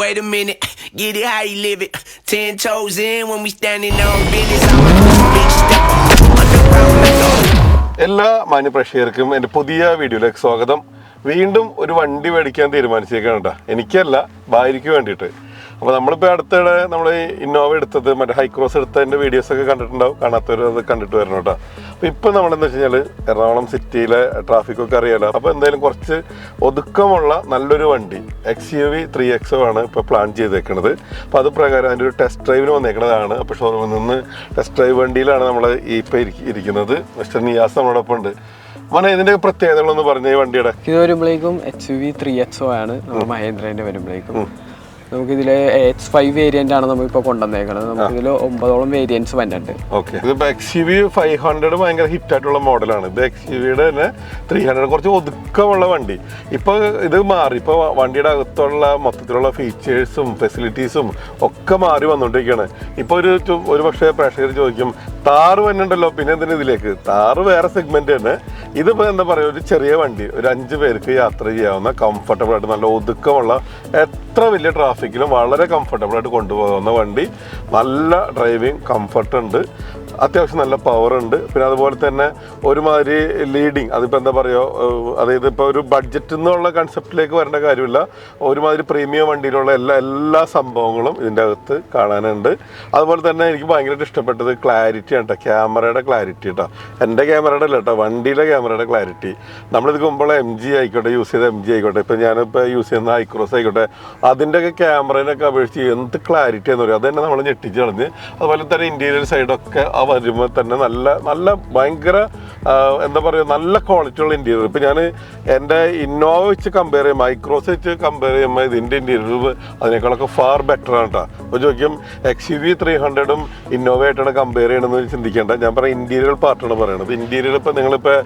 Wait a minute, get it how you live it. 10 toes in when we standing on business. I'm a big step underground like എല്ലാ മാന്യപ്രേക്ഷകർക്കും എൻ്റെ പുതിയ വീഡിയോയിലേക്ക് സ്വാഗതം. വീണ്ടും ഒരു വണ്ടി മേടിക്കാൻ തീരുമാനിച്ചേക്കാണ് കേട്ടോ. എനിക്കല്ല, ഭാര്യയ്ക്ക് വേണ്ടിയിട്ട്. അപ്പോൾ നമ്മളിപ്പോൾ അടുത്തിടെ നമ്മൾ ഇന്നോവ എടുത്തത്, മറ്റേ ഹൈക്രോസ് എടുത്തതിൻ്റെ വീഡിയോസൊക്കെ കണ്ടിട്ടുണ്ടാവും. കാണാത്തവർ അത് കണ്ടിട്ട് വരണം കേട്ടോ. അപ്പോൾ ഇപ്പോൾ നമ്മളെന്ന് വെച്ച് കഴിഞ്ഞാൽ എറണാകുളം സിറ്റിയിലെ ട്രാഫിക്കൊക്കെ അറിയാലോ. അപ്പോൾ എന്തായാലും കുറച്ച് ഒതുക്കമുള്ള നല്ലൊരു വണ്ടി XUV 3XO ആണ് ഇപ്പോൾ പ്ലാൻ ചെയ്തേക്കുന്നത്. അപ്പോൾ അത് പ്രകാരം അതിൻ്റെ ഒരു ടെസ്റ്റ് ഡ്രൈവിന് വന്നേക്കുന്നതാണ്. അപ്പോൾ ഷോറൂമിൽ നിന്ന് ടെസ്റ്റ് ഡ്രൈവ് വണ്ടിയിലാണ് നമ്മൾ ഇപ്പോൾ ഇരിക്കുന്നത്. മിസ്റ്റർ നിയാസ് നമ്മളോടൊപ്പം ഉണ്ട്. മോനെ, ഇതിൻ്റെ പ്രത്യേകതകളൊന്ന് പറഞ്ഞ ഈ വണ്ടിയുടെ. ഇത് വരുമ്പോഴേക്കും XUV 3XO ആണ് നമ്മൾ മഹേന്ദ്രൻ്റെ വരുമ്പോഴേക്കും. നമുക്കിതിൽ H5 വേരിയന്റ് ആണ് നമ്മളിപ്പോൾ കൊണ്ടുവന്നേക്കുന്നത്. നമുക്കിതിൽ 9ഓളം വേരിയൻസ് വരുന്നുണ്ട്. ഓക്കെ, ഇതിപ്പോൾ XUV 500 ഭയങ്കര ഹിറ്റായിട്ടുള്ള മോഡലാണ്. ഇത് XUVയുടെ തന്നെ 300 കുറച്ച് ഒതുക്കമുള്ള വണ്ടി. ഇപ്പോൾ ഇത് മാറി, ഇപ്പോൾ വണ്ടിയുടെ അകത്തുള്ള മൊത്തത്തിലുള്ള ഫീച്ചേഴ്സും ഫെസിലിറ്റീസും ഒക്കെ മാറി വന്നുകൊണ്ടിരിക്കുകയാണ്. ഇപ്പോൾ ഒരു പക്ഷേ പ്രേക്ഷകർ ചോദിക്കും, താറ് വന്നിട്ടുണ്ടല്ലോ, പിന്നെ എന്തിനാ ഇതിലേക്ക്? താറ് വേറെ സെഗ്മെന്റ് തന്നെ. ഇതിപ്പോൾ എന്താ പറയുക, ഒരു ചെറിയ വണ്ടി, ഒരു 5 പേർക്ക് യാത്ര ചെയ്യാവുന്ന കംഫർട്ടബിൾ ആയിട്ട് നല്ല ഒതുക്കമുള്ള, എത്ര വലിയ ട്രാഫിക്കിലും വളരെ കംഫർട്ടബിൾ ആയിട്ട് കൊണ്ടുപോകുന്ന വണ്ടി. നല്ല ഡ്രൈവിംഗ് കംഫർട്ട് ഉണ്ട്, അത്യാവശ്യം നല്ല പവർ ഉണ്ട്. പിന്നെ അതുപോലെ തന്നെ ഒരുമാതിരി ലീഡിങ്, അതിപ്പോൾ എന്താ പറയുക, അതായത് ഇപ്പോൾ ഒരു ബഡ്ജറ്റ് എന്നുള്ള കൺസെപ്റ്റിലേക്ക് വരേണ്ട കാര്യമില്ല. ഒരുമാതിരി പ്രീമിയം വണ്ടിയിലുള്ള എല്ലാ സംഭവങ്ങളും ഇതിൻ്റെ അകത്ത് കാണാനുണ്ട്. അതുപോലെ തന്നെ എനിക്ക് ഭയങ്കരമായിട്ട് ഇഷ്ടപ്പെട്ടത് ക്ലാരിറ്റി ആണ് കേട്ടോ, ക്യാമറയുടെ ക്ലാരിറ്റി കേട്ടോ. എൻ്റെ ക്യാമറയുടെ അല്ല കേട്ടോ, വണ്ടിയിലെ ക്യാമറയുടെ ക്ലാരിറ്റി. നമ്മളിത് മുമ്പുള്ള MG ആയിക്കോട്ടെ, യൂസ് ചെയ്ത MG ആയിക്കോട്ടെ, ഇപ്പം ഞാനിപ്പോൾ യൂസ് ചെയ്യുന്ന ഹൈക്രോസ് ആയിക്കോട്ടെ, അതിൻ്റെയൊക്കെ ക്യാമറേനൊക്കെ അപേക്ഷിച്ച് എന്ത് ക്ലാരിറ്റി എന്ന് പറയും. അത് തന്നെ നമ്മൾ ഞെട്ടിച്ച് കളഞ്ഞ്. അതുപോലെ തന്നെ ഇൻറ്റീരിയർ സൈഡൊക്കെ വരുമ്പോൾ തന്നെ നല്ല ഭയങ്കര എന്താ പറയുക, നല്ല ക്വാളിറ്റി ഉള്ള ഇൻറ്റീരിയർ. ഇപ്പം ഞാൻ എൻ്റെ ഇന്നോവ വെച്ച് കമ്പയർ ചെയ്യുമ്പോൾ, ഹൈക്രോസ് വെച്ച് കമ്പയർ ചെയ്യുമ്പോൾ ഇതിൻ്റെ ഇൻറ്റീരിയർ അതിനേക്കാളൊക്കെ ഫാർ ബെറ്റർ ആണ് കേട്ടോ. അപ്പോൾ ചോദിക്കും XUV 300 ഇന്നോവയായിട്ടാണ് കമ്പയർ ചെയ്യണമെന്ന് ചിന്തിക്കേണ്ട. ഞാൻ പറയാം ഇൻറ്റീരിയർ പാർട്ടാണ് പറയണത്. ഇൻറ്റീരിയർ ഇപ്പോൾ നിങ്ങളിപ്പോൾ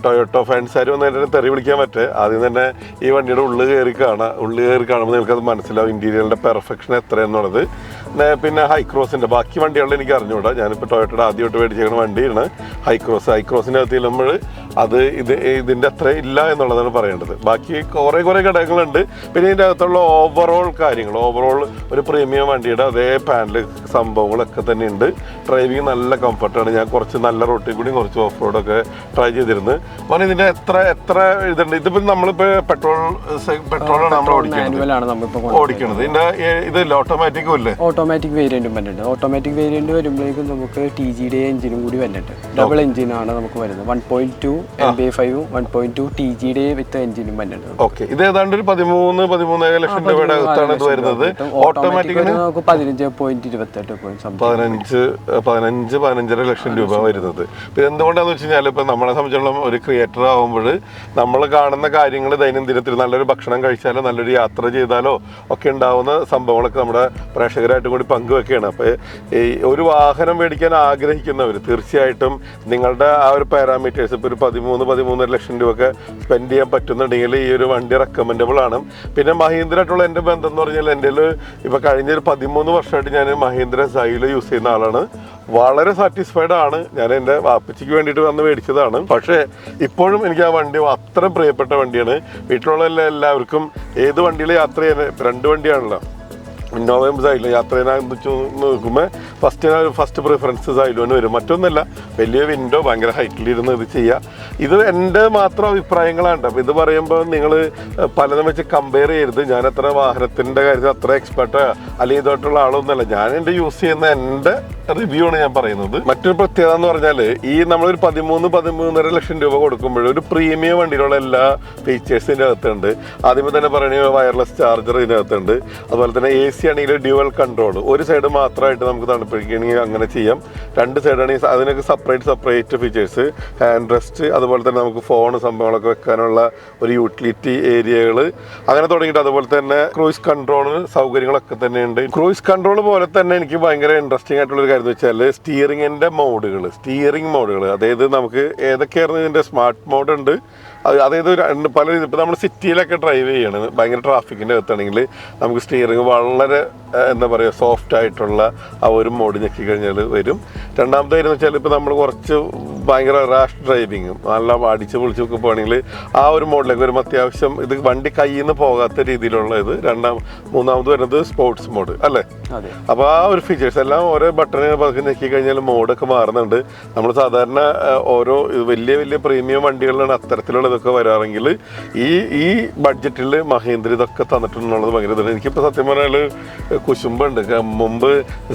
ടൊയോട്ടോ ഫാൻസാരും ഒന്നും തെറി വിളിക്കാൻ പറ്റുക, ആദ്യം തന്നെ ഈ വണ്ടിയുടെ ഉള്ളിൽ കയറി കാണുമ്പോൾ നിങ്ങൾക്കത് മനസ്സിലാവും ഇൻറ്റീരിയറിൻ്റെ പെർഫെക്ഷൻ എത്രയെന്നുള്ളത്. പിന്നെ ഹൈക്രോസിൻ്റെ ബാക്കി വണ്ടികളിൽ എനിക്ക് അറിഞ്ഞുകൂടാ. ഞാനിപ്പോൾ ടൊയോട്ടയുടെ ആദ്യമായിട്ട് മേടിച്ചേക്കുന്ന വണ്ടിയാണ് ഹൈക്രോസിൻ്റെ അകത്ത് ചെല്ലുമ്പോൾ അത് ഇതിൻ്റെ അത്ര ഇല്ല എന്നുള്ളതാണ് പറയേണ്ടത്. ബാക്കി കുറേ ഘടകങ്ങളുണ്ട്. പിന്നെ ഇതിൻ്റെ അകത്തുള്ള ഓവറോൾ ഒരു പ്രീമിയം വണ്ടിയുടെ അതേ പാനൽ സംഭവങ്ങളൊക്കെ തന്നെ ഉണ്ട്. ഡ്രൈവിങ് നല്ല കംഫർട്ടാണ്. ഞാൻ കുറച്ച് നല്ല റോട്ടിൽ കൂടി കുറച്ച് ഓഫ് റോഡൊക്കെ ട്രൈ ചെയ്തിരുന്നു. അപ്പോൾ ഇതിൻ്റെ എത്ര ഇതുണ്ട്. ഇതിപ്പോൾ നമ്മളിപ്പോൾ പെട്രോളാണ് നമ്മൾ ഓടിക്കുന്നത്. ഇതിൻ്റെ ഓട്ടോമാറ്റിക്കും ഇല്ലേ? ഓട്ടോമാറ്റിക് വേരിയന്റും വരുന്നുണ്ട്. ഓട്ടോമാറ്റിക് വേരിയന്റ് വരുമ്പോഴേക്കും നമുക്ക് TGയുടെ എഞ്ചിനും കൂടി വരുന്നുണ്ട്. ഡബിൾ എഞ്ചിനാണ് നമുക്ക് വരുന്നത്. 1.2 MB5 1.2 TGയുടെ വിത്ത് എഞ്ചിനും വരുന്നുണ്ട്. ഓക്കെ, ഇത് ഏതാണ്ട് ഒരു 13 ലക്ഷം രൂപയുടെ അകത്താണ് ഇത് വരുന്നത്. ഓട്ടോമാറ്റിക് നമുക്ക് 15.5 ലക്ഷം രൂപ വരുന്നത്. പിന്നെ എന്തുകൊണ്ടാന്ന് വെച്ച് കഴിഞ്ഞാൽ ഇപ്പം നമ്മളെ സംബന്ധിച്ചിടത്തോളം ഒരു ക്രിയേറ്റർ ആകുമ്പോൾ നമ്മൾ കാണുന്ന കാര്യങ്ങൾ ദൈനംദിനത്തിൽ നല്ലൊരു ഭക്ഷണം കഴിച്ചാലോ നല്ലൊരു യാത്ര ചെയ്താലോ ഒക്കെ ഉണ്ടാവുന്ന സംഭവങ്ങളൊക്കെ നമ്മുടെ പ്രേക്ഷകരായിട്ടും കൂടി പങ്കുവെക്കുകയാണ്. അപ്പോൾ ഈ ഒരു വാഹനം മേടിക്കാൻ ആഗ്രഹിക്കുന്നവർ തീർച്ചയായിട്ടും നിങ്ങളുടെ ആ ഒരു പാരാമീറ്റേഴ്സ്, ഇപ്പോൾ ഒരു 13 ലക്ഷം രൂപയൊക്കെ സ്പെൻഡ് ചെയ്യാൻ പറ്റുന്നുണ്ടെങ്കിൽ ഈ ഒരു വണ്ടി റെക്കമെൻഡബിൾ ആണ്. പിന്നെ മഹീന്ദ്രയായിട്ടുള്ള എൻ്റെ ബന്ധം എന്ന് പറഞ്ഞാൽ എൻ്റെ ഇപ്പോൾ കഴിഞ്ഞൊരു 13 വർഷമായിട്ട് ഞാൻ മഹീന്ദ്ര സൈലോ യൂസ് ചെയ്യുന്ന ആളാണ്. വളരെ സാറ്റിസ്ഫൈഡ് ആണ്. ഞാൻ എൻ്റെ വാപ്പച്ചിക്ക് വേണ്ടിയിട്ട് വന്ന് മേടിച്ചതാണ്. പക്ഷേ ഇപ്പോഴും എനിക്ക് ആ വണ്ടി അത്ര പ്രിയപ്പെട്ട വണ്ടിയാണ്. വീട്ടിലുള്ള എല്ലാവർക്കും ഏത് വണ്ടിയിൽ യാത്ര ചെയ്യാൻ 2 വണ്ടിയാണല്ലോ, ഇന്നോവയും സൈലോ. യാത്ര ചെയ്യാൻ നോക്കുമ്പോൾ ഫസ്റ്റ് പ്രിഫറൻസ് സൈലോന് വരും. മറ്റൊന്നുമല്ല, വലിയ വിൻഡോ, ഭയങ്കര ഹൈറ്റിലിരുന്ന് ഇത് ചെയ്യുക. ഇത് എൻ്റെ മാത്രം അഭിപ്രായങ്ങളാണ്. അപ്പോൾ ഇത് പറയുമ്പോൾ നിങ്ങൾ പലതും വെച്ച് കമ്പയർ ചെയ്യരുത്. ഞാൻ അത്ര വാഹനത്തിൻ്റെ കാര്യത്തിൽ അത്ര എക്സ്പെർട്ട് അല്ലെങ്കിൽ ഇതായിട്ടുള്ള ആളൊന്നുമല്ല. ഞാൻ എൻ്റെ യൂസ് ചെയ്യുന്ന എൻ്റെ റിവ്യൂ ആണ് ഞാൻ പറയുന്നത്. മറ്റൊരു പ്രത്യേകത എന്ന് പറഞ്ഞാൽ ഈ നമ്മളൊരു 13 ലക്ഷം രൂപ കൊടുക്കുമ്പോൾ ഒരു പ്രീമിയം വണ്ടിയിലുള്ള എല്ലാ ഫീച്ചേഴ്സും ഇതിൻ്റെ അകത്തുണ്ട്. ആദ്യമേ തന്നെ പറയുന്നത് വയർലെസ് ചാർജർ ഇതിനകത്തുണ്ട്. അതുപോലെ തന്നെ AC ആണെങ്കിൽ ഡ്യുവൽ കൺട്രോൾ, ഒരു സൈഡ് മാത്രമായിട്ട് നമുക്ക് തണുപ്പിക്കുകയാണെങ്കിൽ അങ്ങനെ ചെയ്യാം. 2 സൈഡാണെങ്കിൽ അതിനൊക്കെ സെപ്പറേറ്റ് ഫീച്ചേഴ്സ്, ഹാൻഡ് റെസ്റ്റ്, അതുപോലെ തന്നെ നമുക്ക് ഫോൺ സംഭവങ്ങളൊക്കെ വെക്കാനുള്ള ഒരു യൂട്ടിലിറ്റി ഏരിയകൾ അങ്ങനെ തുടങ്ങിയിട്ട്, അതുപോലെ തന്നെ ക്രൂയിസ് കൺട്രോൾ സൗകര്യങ്ങളൊക്കെ തന്നെ ഉണ്ട്. ക്രൂയിസ് കൺട്രോൾ പോലെ തന്നെ എനിക്ക് ഭയങ്കര ഇൻട്രസ്റ്റിംഗ് ആയിട്ടുള്ളൊരു കാര്യം എന്ന് വെച്ചാൽ സ്റ്റിയറിംഗ് മോഡുകൾ, അതായത് നമുക്ക് ഏതൊക്കെയായിരുന്നു ഇതിൻ്റെ സ്മാർട്ട് മോഡ് ഉണ്ട്. അതായത് പല രീതി ഇപ്പോൾ നമ്മൾ സിറ്റിയിലൊക്കെ ഡ്രൈവ് ചെയ്യണം, ഭയങ്കര ട്രാഫിക്കിൻ്റെ അകത്താണെങ്കിൽ നമുക്ക് സ്റ്റിയറിംഗ് വളരെ എന്താ പറയുക സോഫ്റ്റ് ആയിട്ടുള്ള ആ ഒരു മോഡ് ഞെക്കി കഴിഞ്ഞാൽ വരും. രണ്ടാമത്തെ കാര്യം എന്ന് വെച്ചാൽ ഇപ്പോൾ നമ്മൾ കുറച്ച് ഭയങ്കര റാഷ് ഡ്രൈവിങ്ങും നല്ല അടിച്ച് പൊളിച്ചൊക്കെ പോകണമെങ്കിൽ ആ ഒരു മോഡിലേക്ക് വരുമ്പോൾ അത്യാവശ്യം ഇത് വണ്ടി കയ്യിൽ നിന്ന് പോകാത്ത രീതിയിലുള്ള ഇത് മൂന്നാമത് വരുന്നത് സ്പോർട്സ് മോഡ് അല്ലേ? അപ്പോൾ ആ ഒരു ഫീച്ചേഴ്സ് എല്ലാം ഓരോ ബട്ടണിനെ പതുക്കെ ഞെക്കി കഴിഞ്ഞാൽ മോഡൊക്കെ മാറുന്നുണ്ട്. നമ്മൾ സാധാരണ ഓരോ വലിയ വലിയ പ്രീമിയം വണ്ടികളിലാണ് അത്തരത്തിലുള്ള ഇതൊക്കെ വരാറെങ്കിൽ ഈ ബഡ്ജറ്റിൽ മഹീന്ദ്ര ഇതൊക്കെ തന്നിട്ടുണ്ടെന്നുള്ളത് ഭയങ്കര ഇതാണ്. എനിക്കിപ്പോൾ സത്യം പറഞ്ഞാൽ കുശുമ്പുണ്ട്. മുമ്പ്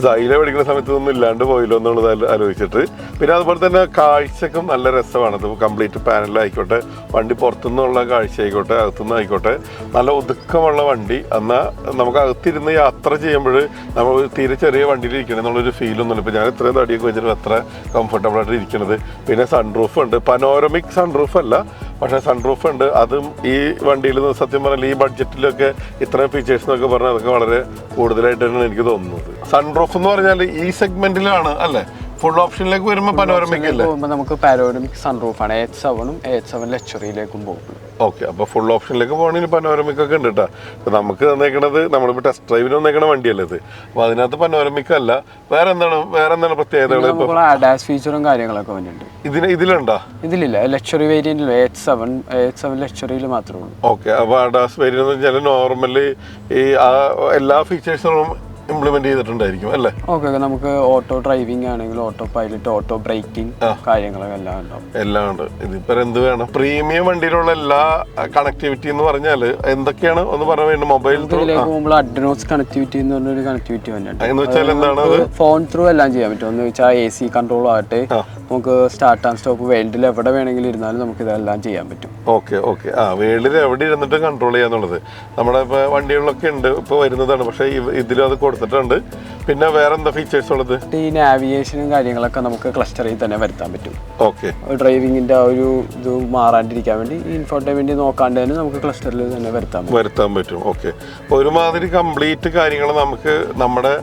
സൈല പഠിക്കുന്ന സമയത്ത് ഒന്നും ഇല്ലാണ്ട് പോയില്ലോ എന്നുള്ളത് ആലോചിച്ചിട്ട്. പിന്നെ അതുപോലെ തന്നെ കാഴ്ചക്കും നല്ല രസമാണ്. ഇത് കംപ്ലീറ്റ് പാനലായിക്കോട്ടെ, വണ്ടി പുറത്തുനിന്നുള്ള കാഴ്ച ആയിക്കോട്ടെ, അകത്തുനിന്ന് ആയിക്കോട്ടെ, നല്ല ഒതുക്കമുള്ള വണ്ടി. എന്നാൽ നമുക്ക് അകത്തിരുന്ന് യാത്ര ചെയ്യുമ്പോൾ നമ്മൾ തീരെ ചെറിയ വണ്ടിയിൽ ഇരിക്കണം എന്നുള്ളൊരു ഫീലൊന്നുമില്ല. ഇപ്പോൾ ഞാൻ ഇത്രയും തടിയൊക്കെ വെച്ചിട്ട് അത്ര കംഫർട്ടബിളായിട്ട് ഇരിക്കുന്നത്. പിന്നെ സൺറൂഫ് ഉണ്ട്, പനോരമിക് സൺറൂഫ് അല്ല, പക്ഷേ സൺറൂഫ് ഉണ്ട്. അതും ഈ വണ്ടിയിൽ സത്യം പറഞ്ഞാൽ ഈ ബഡ്ജറ്റിലൊക്കെ ഇത്രയും ഫീച്ചേഴ്സ് എന്നൊക്കെ പറഞ്ഞാൽ അതൊക്കെ വളരെ കൂടുതലായിട്ടാണ് എനിക്ക് തോന്നുന്നത്. സൺറൂഫ് എന്ന് പറഞ്ഞാൽ ഈ സെഗ്മെന്റിലാണ് അല്ലേ? ഫുൾ ഓപ്ഷനിലേക്ക് വരുമ്പോൾ പനോരമിക് അല്ലേ? നമുക്ക് പാനോരമിക് സൺറൂഫാണ്. 8/7 8/7 ലക്ഷറിയിലേക്കും പോകും. ഓക്കെ, അപ്പോൾ ഫുൾ ഓപ്ഷനിലേക്ക് പോകണമെങ്കിൽ പനോരമിക് ഒക്കെ ഉണ്ട് കേട്ടോ. അപ്പോൾ നമുക്ക് തന്നേക്കണത് നമ്മളിപ്പോൾ ടെസ്റ്റ് ഡ്രൈവിന് വന്നേക്കണ വണ്ടിയല്ലേ ഇത്. അപ്പോൾ അതിനകത്ത് പനോരമിക് അല്ല. വേറെ എന്താണ് പ്രത്യേകതകൾ? അഡാസ് ഫീച്ചറും കാര്യങ്ങളൊക്കെ വന്നിട്ടുണ്ട്. ഇതിലുണ്ടോ? ഇതിലില്ല, ലക്ഷറി വേരിയന്റിൽ 8/7 ലക്ഷറിയിൽ മാത്രമേ ഉള്ളൂ. ഓക്കെ, അപ്പോൾ അഡാസ് വേരിയന്റ് എന്ന് വെച്ചാൽ നോർമലി ഈ എല്ലാ ഫീച്ചേഴ്സും ഇംപ്ലിമെന്റ് ചെയ്തിട്ടുണ്ടായിരിക്കും അല്ലേ? ഓക്കെ, നമുക്ക് ഓട്ടോ ഡ്രൈവിംഗ് ആണെങ്കിൽ ഓട്ടോ പൈലറ്റ്, ഓട്ടോ ബ്രേക്കിംഗ് കാര്യങ്ങളൊക്കെ എല്ലാം ഉണ്ടാവും. എല്ലാം ഉണ്ട്. ഇതിപ്പോ എന്ത് വേണം? പ്രീമിയം വണ്ടിയിലുള്ള എല്ലാ കണക്ടിവിറ്റി എന്ന് പറഞ്ഞാൽ എന്തൊക്കെയാണ് ഒന്ന് പറയാൻ? മൊബൈൽ പോകുമ്പോൾ അഡ്വാൻസ് കണക്ടിവിറ്റി എന്ന് പറഞ്ഞൊരു കണക്ടിവിറ്റി വന്നിട്ടുണ്ട്. ഫോൺ ത്രൂ എല്ലാം ചെയ്യാൻ പറ്റും. എന്ന് വെച്ചാൽ AC കൺട്രോൾ ആകട്ടെ, നമുക്ക് സ്റ്റാർട്ട് ആൻഡ് സ്റ്റോപ്പ് വേൾഡിൽ എവിടെ വേണമെങ്കിലും ഇരുന്നാലും നമുക്ക് ഇതെല്ലാം ചെയ്യാൻ പറ്റും. ഓക്കെ, വേൾഡിൽ എവിടെ ഇരുന്നിട്ട് കൺട്രോൾ ചെയ്യാന്നുള്ളത് നമ്മുടെ ഇപ്പോൾ വണ്ടികളിലൊക്കെ ഉണ്ട്, ഇപ്പോൾ വരുന്നതാണ്. പക്ഷേ ഇതിലും അത് കൊടുത്തിട്ടുണ്ട്. പിന്നെ വേറെ എന്താ ഫീച്ചേഴ്സ് ഉള്ളത്? ഈ നാവിഗേഷനും കാര്യങ്ങളൊക്കെ നമുക്ക് ക്ലസ്റ്ററിൽ തന്നെ വരുത്താൻ പറ്റും. ഓക്കെ, ഡ്രൈവിങ്ങിന്റെ ആ ഒരു ഇത് മാറാണ്ടിരിക്കാൻ വേണ്ടി ഇൻഫോർടൈൻമെന്റ് നോക്കാണ്ട് തന്നെ നമുക്ക് ക്ലസ്റ്ററിൽ തന്നെ വരുത്താൻ പറ്റും. ഓക്കെ, ഒരുമാതിരി കംപ്ലീറ്റ് കാര്യങ്ങൾ നമുക്ക് നമ്മുടെ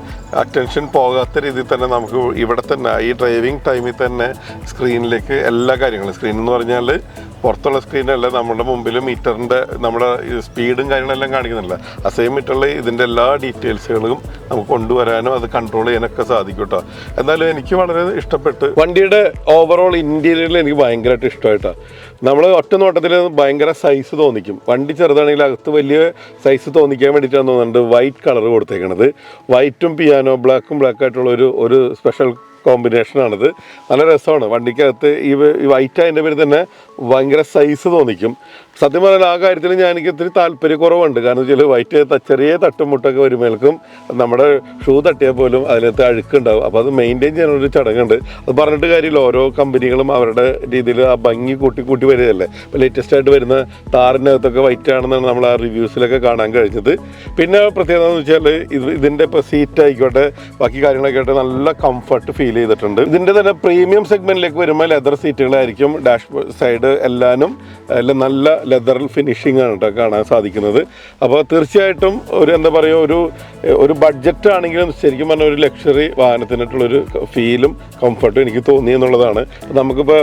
അറ്റൻഷൻ പോകാത്ത രീതിയിൽ തന്നെ നമുക്ക് ഇവിടെ തന്നെ ഈ ഡ്രൈവിംഗ് ടൈമിൽ തന്നെ സ്ക്രീനിലേക്ക് എല്ലാ കാര്യങ്ങളും, സ്ക്രീൻ എന്ന് പറഞ്ഞാൽ പുറത്തുള്ള സ്ക്രീനല്ല, നമ്മുടെ മുമ്പിൽ മീറ്ററിൻ്റെ നമ്മുടെ സ്പീഡും കാര്യങ്ങളെല്ലാം കാണിക്കുന്നില്ല. ആ സെയിം മീറ്ററിൽ ഇതിൻ്റെ എല്ലാ ഡീറ്റെയിൽസുകളും നമുക്ക് കൊണ്ടുവരാനും അത് കൺട്രോൾ ചെയ്യാനൊക്കെ സാധിക്കും കേട്ടോ. എന്നാലും എനിക്ക് വളരെ ഇഷ്ടപ്പെട്ട് വണ്ടിയുടെ ഓവറോൾ ഇന്റീരിയറിൽ എനിക്ക് ഭയങ്കരമായിട്ട് ഇഷ്ടമായിട്ടാണ്. നമ്മൾ ഒറ്റ നോട്ടത്തിൽ ഭയങ്കര സൈസ് തോന്നിക്കും. വണ്ടി ചെറുതാണെങ്കിൽ അകത്ത് വലിയ സൈസ് തോന്നിക്കാൻ വേണ്ടിയിട്ടാണ് തോന്നുന്നുണ്ട് വൈറ്റ് കളർ കൊടുത്തേക്കണത്. വൈറ്റും പിയാനോ ബ്ലാക്കും ബ്ലാക്കായിട്ടുള്ള ഒരു സ്പെഷ്യൽ കോമ്പിനേഷനാണിത്. നല്ല രസമാണ്. വണ്ടിക്കകത്ത് ഈ വൈറ്റ് അതിൻ്റെ പേര് തന്നെ ഭയങ്കര സൈസ് തോന്നിക്കും. സത്യം പറഞ്ഞാൽ ആ കാര്യത്തിൽ എനിക്ക് ഇത്തിരി താല്പര്യക്കുറവുണ്ട്. കാരണം വെച്ചാൽ വൈറ്റ് ചെറിയ തട്ടുമുട്ടൊക്കെ വരുമ്പോഴേക്കും നമ്മുടെ ഷൂ തട്ടിയാൽ പോലും അതിനകത്ത് അഴുക്കുണ്ടാവും. അപ്പോൾ അത് മെയിൻറ്റെയിൻ ചെയ്യാനൊരു ചടങ്ങുണ്ട്. അത് പറഞ്ഞിട്ട് കാര്യമില്ല, ഓരോ കമ്പനികളും അവരുടെ രീതിയിൽ ആ ഭംഗി കൂട്ടി വരികയല്ലേ. ഇപ്പോൾ ലേറ്റസ്റ്റ് ആയിട്ട് വരുന്ന താറിനകത്തൊക്കെ വൈറ്റ് ആണെന്നാണ് നമ്മൾ ആ റിവ്യൂസിലൊക്കെ കാണാൻ കഴിഞ്ഞത്. പിന്നെ പ്രത്യേകത എന്ന് വെച്ചാൽ ഇതിൻ്റെ ഇപ്പോൾ സീറ്റ് ആയിക്കോട്ടെ, ബാക്കി കാര്യങ്ങളൊക്കെ ആയിട്ട് നല്ല കംഫർട്ട് ഫീൽ ചെയ്തിട്ടുണ്ട്. ഇതിൻ്റെ തന്നെ പ്രീമിയം സെഗ്മെൻറ്റിലേക്ക് വരുമ്പോൾ ലെതർ സീറ്റുകളായിരിക്കും. ഡാഷ് സൈഡ് എല്ലാം നല്ല ലെതർ ഫിനിഷിംഗ് ആണ് കേട്ടോ കാണാൻ സാധിക്കുന്നത്. അപ്പോൾ തീർച്ചയായിട്ടും എന്താ പറയുക, ഒരു ബഡ്ജറ്റ് ആണെങ്കിലും ശരിക്കും പറഞ്ഞാൽ ഒരു ലക്ഷറി വാഹനത്തിനായിട്ടുള്ളൊരു ഫീലും കംഫർട്ടും എനിക്ക് തോന്നി എന്നുള്ളതാണ്. നമുക്കിപ്പോൾ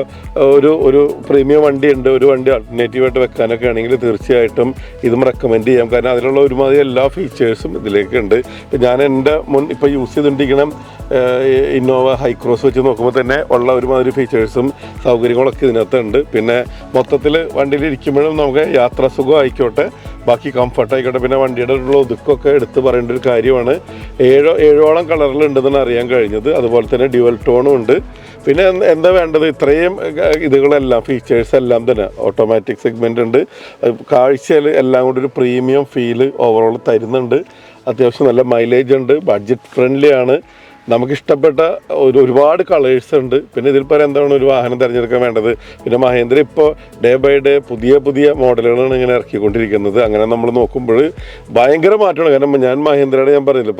ഒരു പ്രീമിയം വണ്ടി ഉണ്ട്, ഒരു വണ്ടി ആൾട്ടർനേറ്റീവായിട്ട് വെക്കാനൊക്കെ ആണെങ്കിൽ തീർച്ചയായിട്ടും ഇതും റെക്കമെൻഡ് ചെയ്യാം. കാരണം അതിലുള്ള ഒരുമാതിരി എല്ലാ ഫീച്ചേഴ്സും ഇതിലേക്കുണ്ട്. ഇപ്പം ഞാൻ എൻ്റെ ഇപ്പോൾ യൂസ് ചെയ്തുകൊണ്ടിരിക്കണം ഇന്നോവ ഹൈക്രോസ് വെച്ച് നോക്കുമ്പോൾ തന്നെ ഉള്ള ഒരുമാതിരി ഫീച്ചേഴ്സും സൗകര്യങ്ങളൊക്കെ ഇതിനകത്തുണ്ട്. പിന്നെ മൊത്തത്തിൽ വണ്ടിയിൽ ഇരിക്കുമ്പോഴും നമുക്ക് യാത്രാസുഖം ആയിക്കോട്ടെ, ബാക്കി കംഫർട്ട് ആയിക്കോട്ടെ, പിന്നെ വണ്ടിയുടെ ഉള്ള ഒതുക്കൊക്കെ എടുത്ത് പറയേണ്ട ഒരു കാര്യമാണ്. ഏഴോളം കളറിലുണ്ടെന്നാണ് അറിയാൻ കഴിഞ്ഞത്. അതുപോലെ തന്നെ ഡ്യുവൽ ടോണും ഉണ്ട്. പിന്നെ എന്താ വേണ്ടത്, ഇത്രയും ഇതുകളെല്ലാം ഫീച്ചേഴ്സ് എല്ലാം തന്നെ ഓട്ടോമാറ്റിക് സെഗ്മെൻ്റ് ഉണ്ട്. കാഴ്ചയിൽ എല്ലാം കൂടി ഒരു പ്രീമിയം ഫീല് ഓവറോൾ തരുന്നുണ്ട്. അത്യാവശ്യം നല്ല മൈലേജ് ഉണ്ട്, ബഡ്ജറ്റ് ഫ്രണ്ട്ലി ആണ്. നമുക്കിഷ്ടപ്പെട്ട ഒരുപാട് കളേഴ്സ് ഉണ്ട്. പിന്നെ ഇതിൽ പറയാൻ എന്താണ് ഒരു വാഹനം തിരഞ്ഞെടുക്കാൻ വേണ്ടത്. പിന്നെ മഹേന്ദ്ര ഇപ്പോൾ ഡേ ബൈ ഡേ പുതിയ മോഡലുകളാണ് ഇങ്ങനെ ഇറക്കിക്കൊണ്ടിരിക്കുന്നത്. അങ്ങനെ നമ്മൾ നോക്കുമ്പോൾ ഭയങ്കര മാറ്റമാണ്. കാരണം ഞാൻ മഹേന്ദ്രയുടെ ഞാൻ പറഞ്ഞില്ല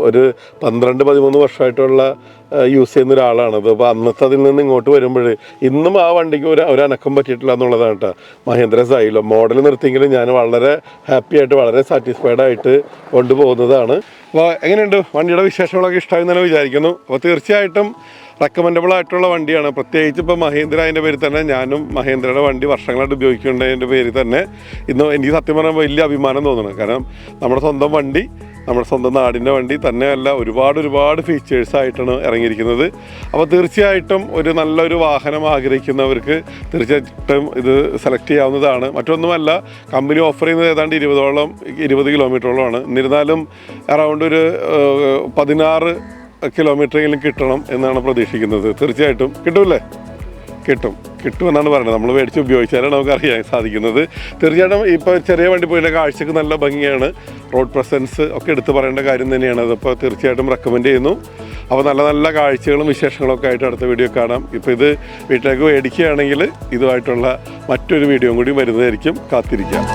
ഒരു 12-13 വർഷമായിട്ടുള്ള യൂസ് ചെയ്യുന്ന ഒരാളാണത്. അപ്പോൾ അന്നത്തെ അതിൽ നിന്ന് ഇങ്ങോട്ട് വരുമ്പോൾ ഇന്നും ആ വണ്ടിക്ക് ഒരു അനക്കം പറ്റിയിട്ടില്ല എന്നുള്ളതാണ് കേട്ടോ. മഹേന്ദ്ര സൈലോ മോഡൽ നിർത്തിയെങ്കിലും ഞാൻ വളരെ ഹാപ്പി ആയിട്ട് വളരെ സാറ്റിസ്ഫൈഡ് ആയിട്ട് കൊണ്ടുപോകുന്നതാണ്. അപ്പോൾ എങ്ങനെയുണ്ട് വണ്ടിയുടെ വിശേഷങ്ങളൊക്കെ ഇഷ്ടമായി എന്ന് വിചാരിക്കുന്നു. അപ്പോൾ തീർച്ചയായിട്ടും റെക്കമെൻഡബിൾ ആയിട്ടുള്ള വണ്ടിയാണ്. പ്രത്യേകിച്ച് ഇപ്പോൾ മഹേന്ദ്ര അതിൻ്റെ പേരിൽ തന്നെ ഞാനും മഹേന്ദ്രയുടെ വണ്ടി വർഷങ്ങളായിട്ട് ഉപയോഗിക്കേണ്ടതിൻ്റെ പേരിൽ തന്നെ ഇന്ന് എനിക്ക് സത്യം പറഞ്ഞാൽ വലിയ അഭിമാനം തോന്നുന്നു. കാരണം നമ്മുടെ സ്വന്തം വണ്ടി നമ്മുടെ സ്വന്തം നാടിൻ്റെ വണ്ടി തന്നെയല്ല, ഒരുപാട് ഫീച്ചേഴ്സായിട്ടാണ് ഇറങ്ങിയിരിക്കുന്നത്. അപ്പോൾ തീർച്ചയായിട്ടും ഒരു നല്ലൊരു വാഹനം ആഗ്രഹിക്കുന്നവർക്ക് തീർച്ചയായിട്ടും ഇത് സെലക്ട് ചെയ്യാവുന്നതാണ്. മറ്റൊന്നുമല്ല, കമ്പനി ഓഫർ ചെയ്യുന്നത് ഏതാണ്ട് 20 കിലോമീറ്ററോളമാണ്. എന്നിരുന്നാലും അറൗണ്ട് ഒരു 16 കിലോമീറ്ററെങ്കിലും കിട്ടണം എന്നാണ് പ്രതീക്ഷിക്കുന്നത്. തീർച്ചയായിട്ടും കിട്ടുമല്ലേ? കിട്ടുമെന്നാണ് പറയുന്നത്. നമ്മൾ മേടിച്ച് ഉപയോഗിച്ചാലാണ് നമുക്ക് അറിയാൻ സാധിക്കുന്നത്. തീർച്ചയായിട്ടും ഇപ്പോൾ ചെറിയ വണ്ടി പോയിട്ട് കാഴ്ചക്ക് നല്ല ഭംഗിയാണ്, റോഡ് പ്രസൻസ് ഒക്കെ എടുത്ത് പറയേണ്ട കാര്യം തന്നെയാണ്. അതപ്പോൾ തീർച്ചയായിട്ടും റെക്കമെൻഡ് ചെയ്യുന്നു. അപ്പോൾ നല്ല കാഴ്ചകളും വിശേഷങ്ങളൊക്കെ ആയിട്ട് അടുത്ത വീഡിയോ കാണാം. ഇപ്പോൾ ഇത് വീട്ടിലേക്ക് മേടിക്കുകയാണെങ്കിൽ ഇതുമായിട്ടുള്ള മറ്റൊരു വീഡിയോ കൂടി വരുന്നതായിരിക്കും. കാത്തിരിക്കാം.